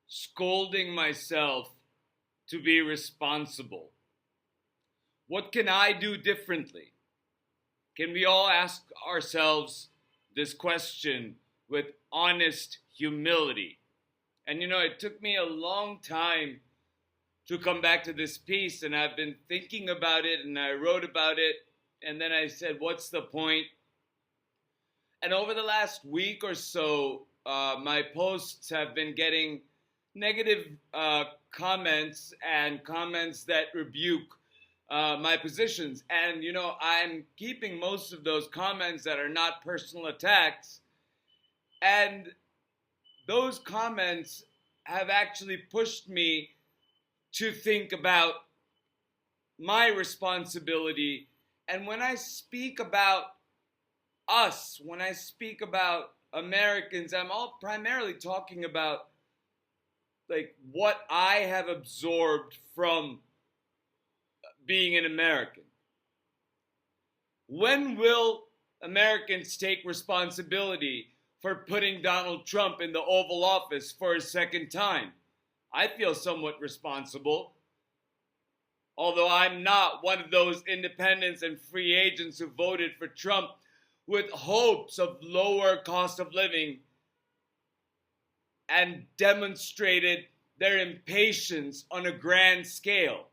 scolding myself to be responsible. What can I do differently? Can we all ask ourselves this question with honest humility? And it took me a long time to come back to this piece, and I've been thinking about it, and I wrote about it, and then I said, what's the point? And over the last week or so, my posts have been getting negative comments and comments that rebuke my positions. And, I'm keeping most of those comments that are not personal attacks. And those comments have actually pushed me to think about my responsibility. And when I speak about us, when I speak about Americans, I'm all primarily talking about like what I have absorbed from being an American. When will Americans take responsibility for putting Donald Trump in the Oval Office for a second time? I feel somewhat responsible. Although I'm not one of those independents and free agents who voted for Trump with hopes of lower cost of living and demonstrated their impatience on a grand scale.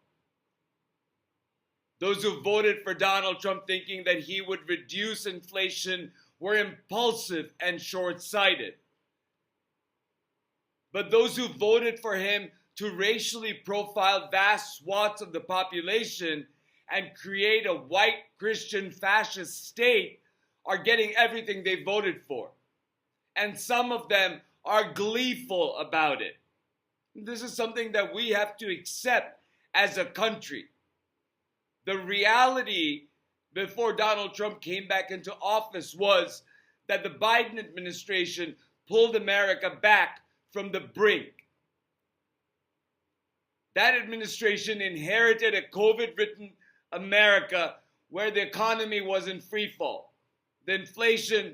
Those who voted for Donald Trump thinking that he would reduce inflation were impulsive and short-sighted. But those who voted for him to racially profile vast swaths of the population and create a white Christian fascist state are getting everything they voted for. And some of them are gleeful about it. This is something that we have to accept as a country. The reality before Donald Trump came back into office was that the Biden administration pulled America back from the brink. That administration inherited a COVID-ridden America where the economy was in free fall. The inflation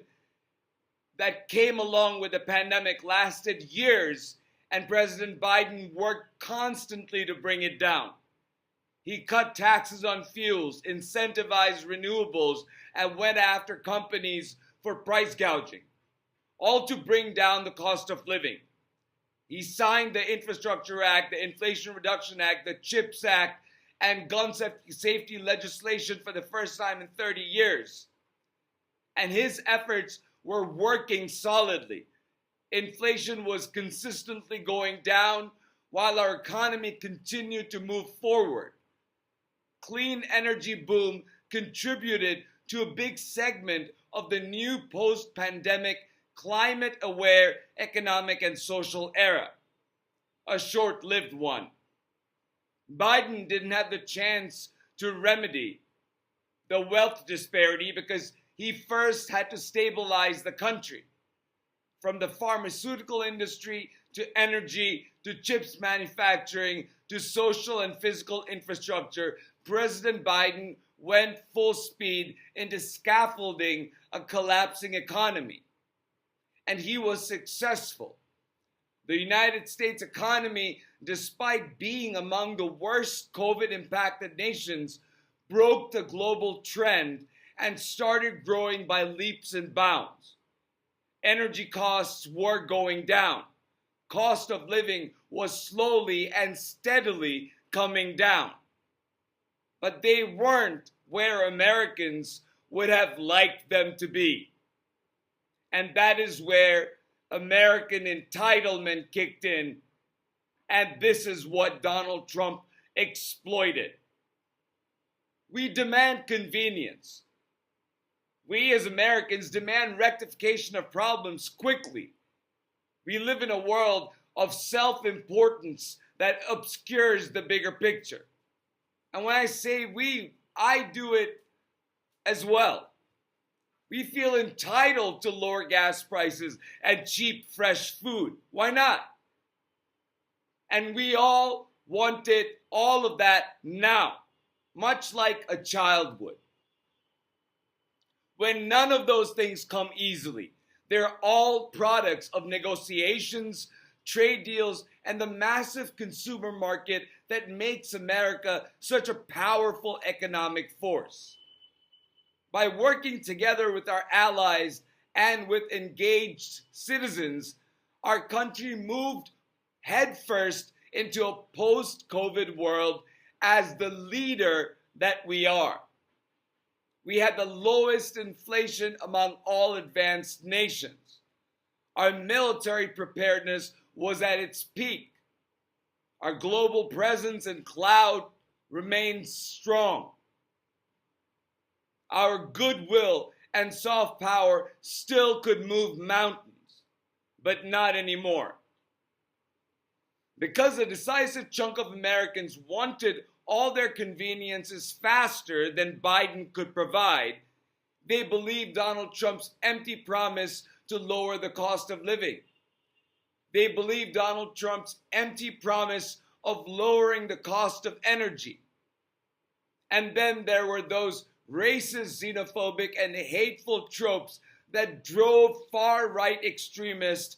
that came along with the pandemic lasted years, and President Biden worked constantly to bring it down. He cut taxes on fuels, incentivized renewables, and went after companies for price gouging, all to bring down the cost of living. He signed the Infrastructure Act, the Inflation Reduction Act, the CHIPS Act, and gun safety legislation for the first time in 30 years. And his efforts were working solidly. Inflation was consistently going down while our economy continued to move forward. Clean energy boom contributed to a big segment of the new post-pandemic climate-aware economic and social era, a short-lived one. Biden didn't have the chance to remedy the wealth disparity because he first had to stabilize the country. From the pharmaceutical industry to energy to chips manufacturing to social and physical infrastructure, President Biden went full speed into scaffolding a collapsing economy. And he was successful. The United States economy, despite being among the worst COVID-impacted nations, broke the global trend and started growing by leaps and bounds. Energy costs were going down. Cost of living was slowly and steadily coming down. But they weren't where Americans would have liked them to be. And that is where American entitlement kicked in. And this is what Donald Trump exploited. We demand convenience. We as Americans demand rectification of problems quickly. We live in a world of self-importance that obscures the bigger picture. And when I say we, I do it as well. We feel entitled to lower gas prices and cheap, fresh food. Why not? And we all wanted all of that now, much like a child would. When none of those things come easily, they're all products of negotiations, trade deals, and the massive consumer market that makes America such a powerful economic force. By working together with our allies and with engaged citizens, our country moved headfirst into a post-COVID world as the leader that we are. We had the lowest inflation among all advanced nations. Our military preparedness was at its peak. Our global presence and cloud remains strong. Our goodwill and soft power still could move mountains, but not anymore. Because a decisive chunk of Americans wanted all their conveniences faster than Biden could provide, they believed Donald Trump's empty promise to lower the cost of living. They believed Donald Trump's empty promise of lowering the cost of energy. And then there were those racist, xenophobic, and hateful tropes that drove far-right extremists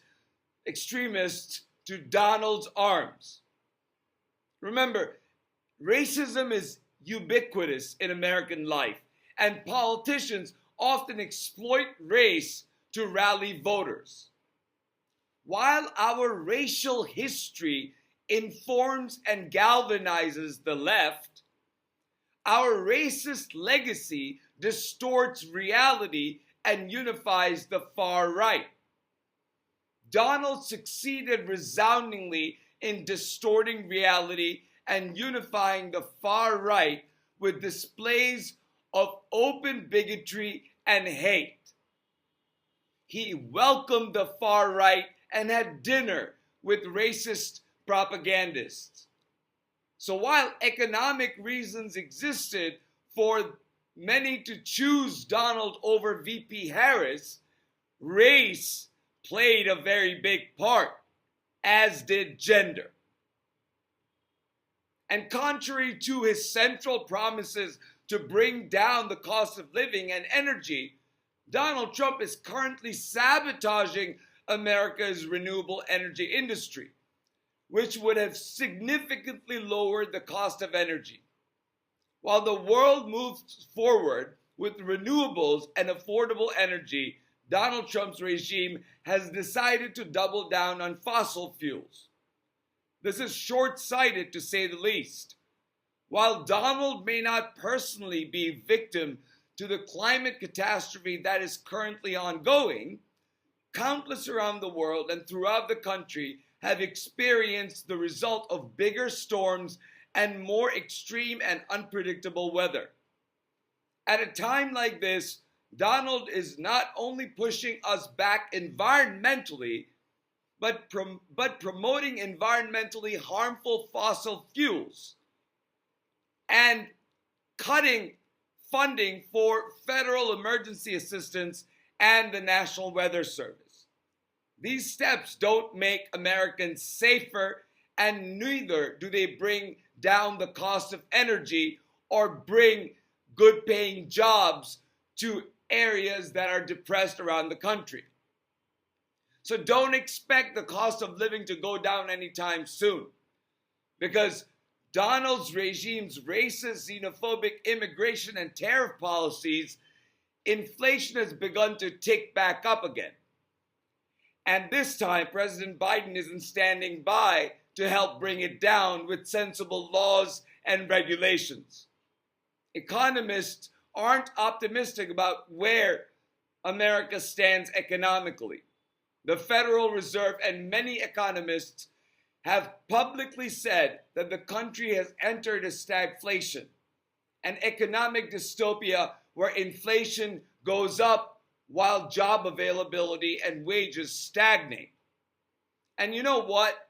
to Donald's arms. Remember, racism is ubiquitous in American life, and politicians often exploit race to rally voters. While our racial history informs and galvanizes the left, our racist legacy distorts reality and unifies the far right. Donald succeeded resoundingly in distorting reality and unifying the far right with displays of open bigotry and hate. He welcomed the far right and had dinner with racist propagandists. So while economic reasons existed for many to choose Donald over VP Harris, race played a very big part, as did gender. And contrary to his central promises to bring down the cost of living and energy, Donald Trump is currently sabotaging America's renewable energy industry, which would have significantly lowered the cost of energy. While the world moves forward with renewables and affordable energy, Donald Trump's regime has decided to double down on fossil fuels. This is short-sighted, to say the least. While Donald may not personally be victim to the climate catastrophe that is currently ongoing, countless around the world and throughout the country have experienced the result of bigger storms and more extreme and unpredictable weather. At a time like this, Donald is not only pushing us back environmentally, but promoting environmentally harmful fossil fuels and cutting funding for federal emergency assistance and the National Weather Service. These steps don't make Americans safer, and neither do they bring down the cost of energy or bring good-paying jobs to areas that are depressed around the country. So don't expect the cost of living to go down anytime soon, because Donald's regime's racist, xenophobic immigration and tariff policies, inflation has begun to tick back up again. And this time, President Biden isn't standing by to help bring it down with sensible laws and regulations. Economists aren't optimistic about where America stands economically. The Federal Reserve and many economists have publicly said that the country has entered a stagflation, an economic dystopia where inflation goes up while job availability and wages stagnate. And you know what?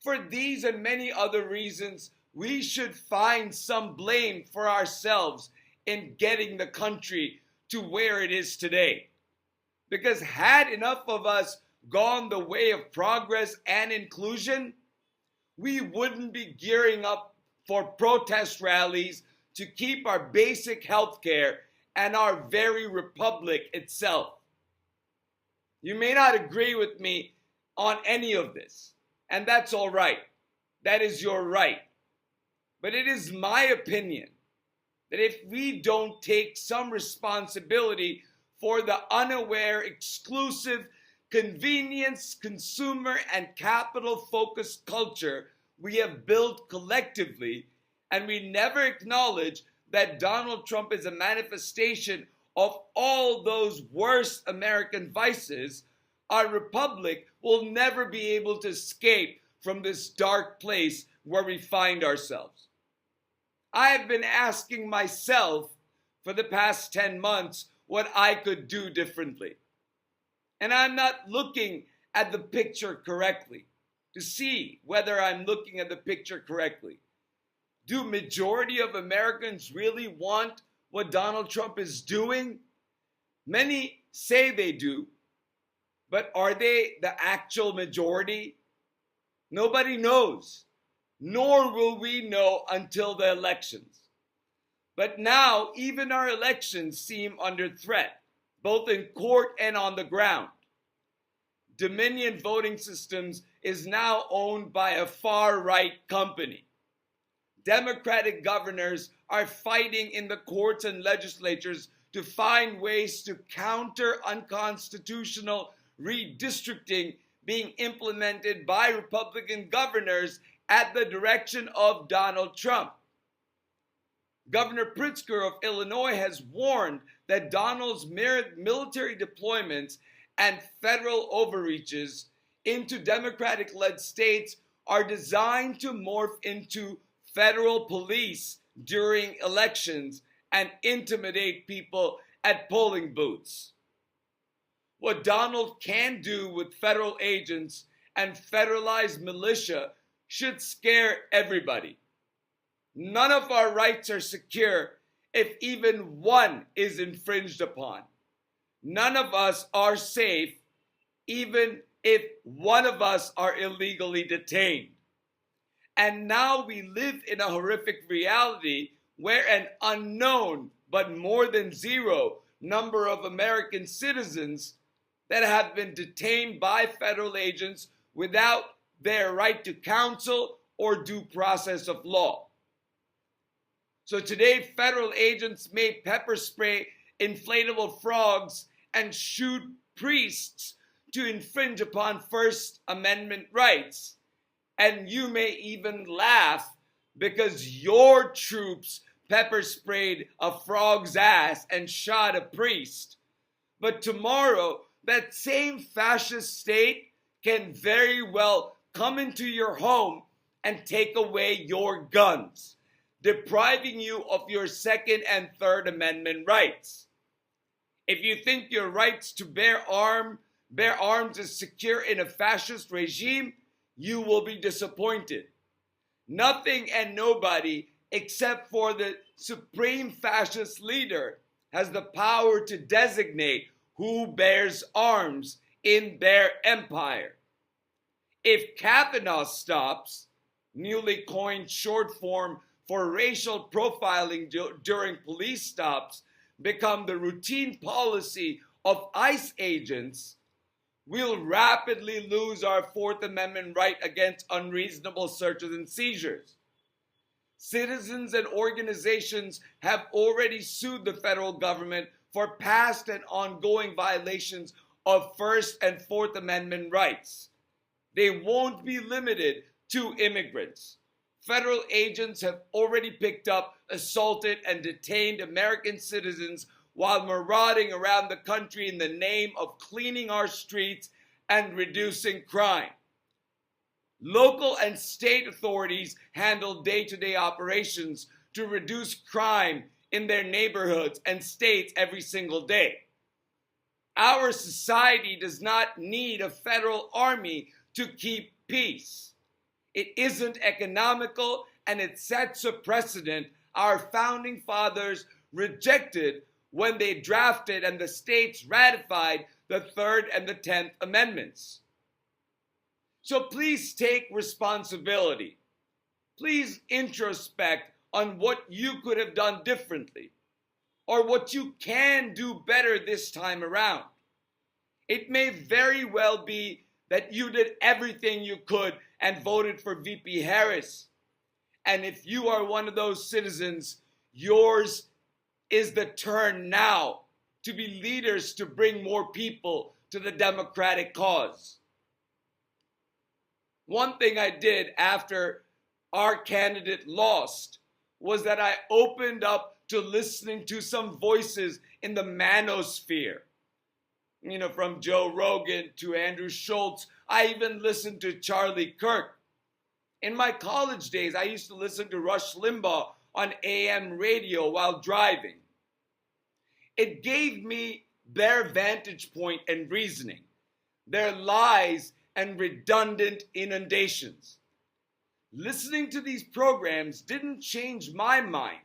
For these and many other reasons, we should find some blame for ourselves in getting the country to where it is today. Because had enough of us gone the way of progress and inclusion, we wouldn't be gearing up for protest rallies to keep our basic health care and our very republic itself. You may not agree with me on any of this, And that's all right. That is your right. But it is my opinion that if we don't take some responsibility for the unaware, exclusive, convenience, consumer, and capital-focused culture we have built collectively, and we never acknowledge that Donald Trump is a manifestation of all those worst American vices, our republic will never be able to escape from this dark place where we find ourselves. I have been asking myself for the past 10 months what I could do differently. And I'm not looking at the picture correctly to see whether I'm looking at the picture correctly. Do majority of Americans really want what Donald Trump is doing? Many say they do, but are they the actual majority? Nobody knows, nor will we know until the elections. But now, even our elections seem under threat, both in court and on the ground. Dominion Voting Systems is now owned by a far-right company. Democratic governors are fighting in the courts and legislatures to find ways to counter unconstitutional redistricting being implemented by Republican governors at the direction of Donald Trump. Governor Pritzker of Illinois has warned that Donald's military deployments and federal overreaches into Democratic-led states are designed to morph into federal police during elections and intimidate people at polling booths. What Donald can do with federal agents and federalized militia should scare everybody. None of our rights are secure if even one is infringed upon. None of us are safe even if one of us are illegally detained. And now we live in a horrific reality where an unknown but more than zero number of American citizens that have been detained by federal agents without their right to counsel or due process of law. So today, federal agents may pepper spray inflatable frogs and shoot priests to infringe upon First Amendment rights. And you may even laugh because your troops pepper sprayed a frog's ass and shot a priest. But tomorrow, that same fascist state can very well come into your home and take away your guns, depriving you of your Second and Third Amendment rights. If you think your rights to bear arms is secure in a fascist regime, you will be disappointed. Nothing and nobody except for the supreme fascist leader has the power to designate who bears arms in their empire. If Kavanaugh stops, newly coined short form for racial profiling during police stops, become the routine policy of ICE agents, we'll rapidly lose our Fourth Amendment right against unreasonable searches and seizures. Citizens and organizations have already sued the federal government for past and ongoing violations of First and Fourth Amendment rights. They won't be limited to immigrants. Federal agents have already picked up, assaulted, and detained American citizens while marauding around the country in the name of cleaning our streets and reducing crime. Local and state authorities handle day-to-day operations to reduce crime in their neighborhoods and states every single day. Our society does not need a federal army to keep peace. It isn't economical, and it sets a precedent our founding fathers rejected when they drafted and the states ratified the Third and the 10th Amendments. So please take responsibility. Please introspect on what you could have done differently or what you can do better this time around. It may very well be that you did everything you could and voted for VP Harris. And if you are one of those citizens, yours is the turn now to be leaders to bring more people to the Democratic cause. One thing I did after our candidate lost was that I opened up to listening to some voices in the manosphere. From Joe Rogan to Andrew Schultz. I even listened to Charlie Kirk. In my college days, I used to listen to Rush Limbaugh on AM radio while driving. It gave me their vantage point and reasoning, their lies and redundant inundations. Listening to these programs didn't change my mind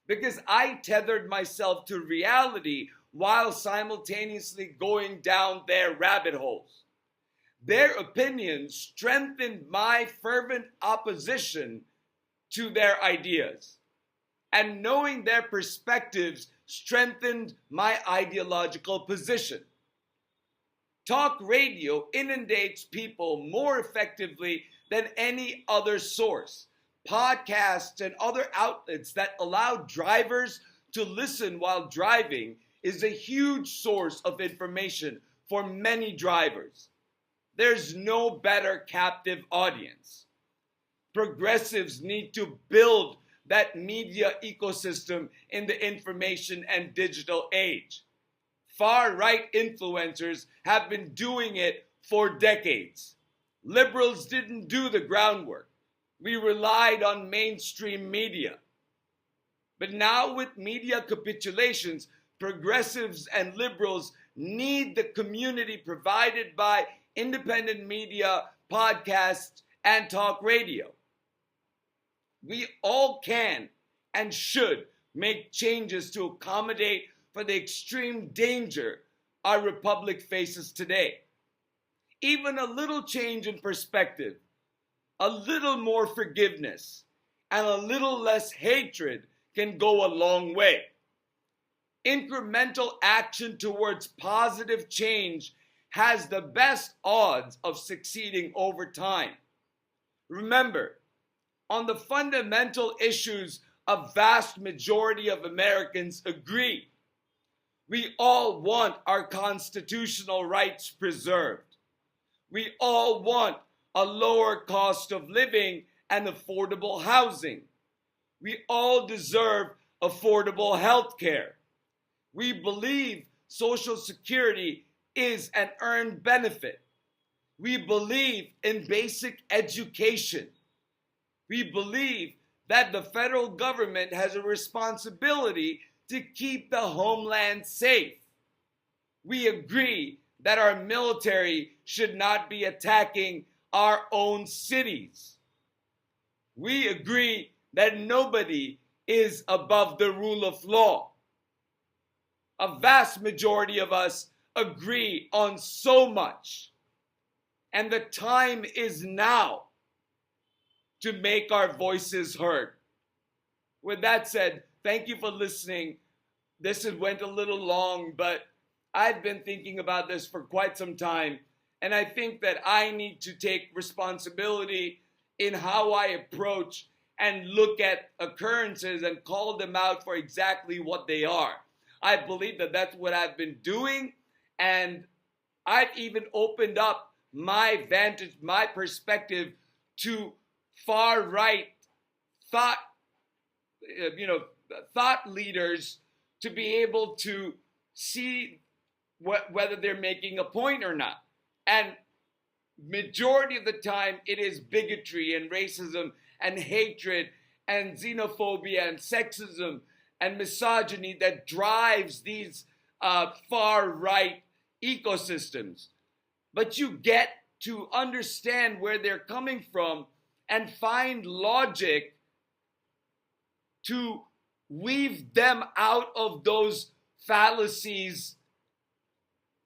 because I tethered myself to reality while simultaneously going down their rabbit holes. Their opinions strengthened my fervent opposition to their ideas, and knowing their perspectives strengthened my ideological position. Talk radio inundates people more effectively than any other source. Podcasts and other outlets that allow drivers to listen while driving is a huge source of information for many drivers. There's no better captive audience. Progressives need to build that media ecosystem in the information and digital age. Far-right influencers have been doing it for decades. Liberals didn't do the groundwork. We relied on mainstream media. But now with media capitulations, progressives and liberals need the community provided by independent media, podcasts, and talk radio. We all can and should make changes to accommodate for the extreme danger our republic faces today. Even a little change in perspective, a little more forgiveness, and a little less hatred can go a long way. Incremental action towards positive change has the best odds of succeeding over time. Remember, on the fundamental issues, a vast majority of Americans agree. We all want our constitutional rights preserved. We all want a lower cost of living and affordable housing. We all deserve affordable health care. We believe Social Security is an earned benefit. We believe in basic education. We believe that the federal government has a responsibility to keep the homeland safe. We agree that our military should not be attacking our own cities. We agree that nobody is above the rule of law. A vast majority of us agree on so much. And the time is now to make our voices heard. With that said, thank you for listening. This went a little long, but I've been thinking about this for quite some time. And I think that I need to take responsibility in how I approach and look at occurrences and call them out for exactly what they are. I believe that that's what I've been doing, and I've even opened up my perspective to far-right thought leaders to be able to see whether they're making a point or not. And majority of the time, it is bigotry and racism and hatred and xenophobia and sexism and misogyny that drives these far-right ecosystems. But you get to understand where they're coming from and find logic to weave them out of those fallacies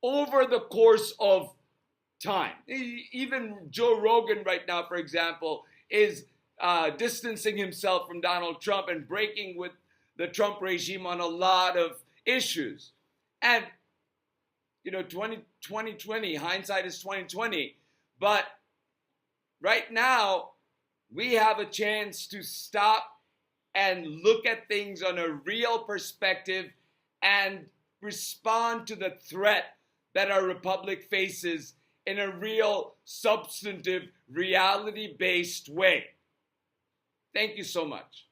over the course of time. Even Joe Rogan right now, for example, is distancing himself from Donald Trump and breaking with the Trump regime on a lot of issues. And 2020, hindsight is 2020, but Right now, we have a chance to stop and look at things on a real perspective and respond to the threat that our republic faces in a real, substantive, reality-based way. Thank you so much.